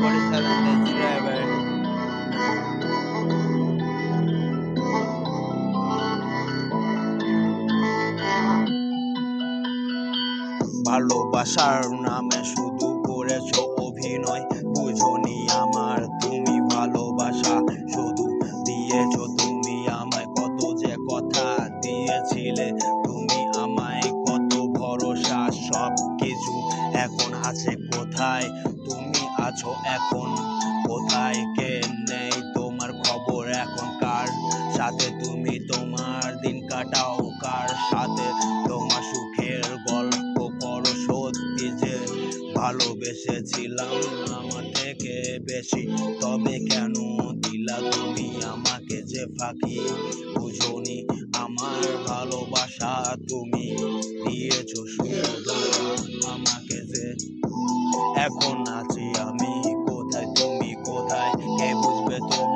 47 driver. ভালোবাসার নামে শুধু করেছো অভিনয়, বুঝোনি আমার তুমি ভালোবাসা শুধু দিয়েছো তুমি আমায়, কত যে কথা দিয়েছিলে তুমি আমায়, কত ভরসা সব কিছু এখন আছে কোথায়? তুমি আছো এখন কোথায়? কে নেই তোমার খবর এখন? কার সাথে তুমি তোমার দিন কাটাও? কার সাথে তোমার সুখের গল্প করো? সত্যি যে ভালোবেসেছিলাম আমার থেকে বেশি, তবে কেন দিলা তুমি আমাকে যে ফাঁকি? বুঝোনি আমার ভালোবাসা তুমি দিয়েছো শুধু ধোঁকা আমাকে যে। এখন আছি আমি কোথায়, তুমি কোথায়? কে বুঝবে তোমার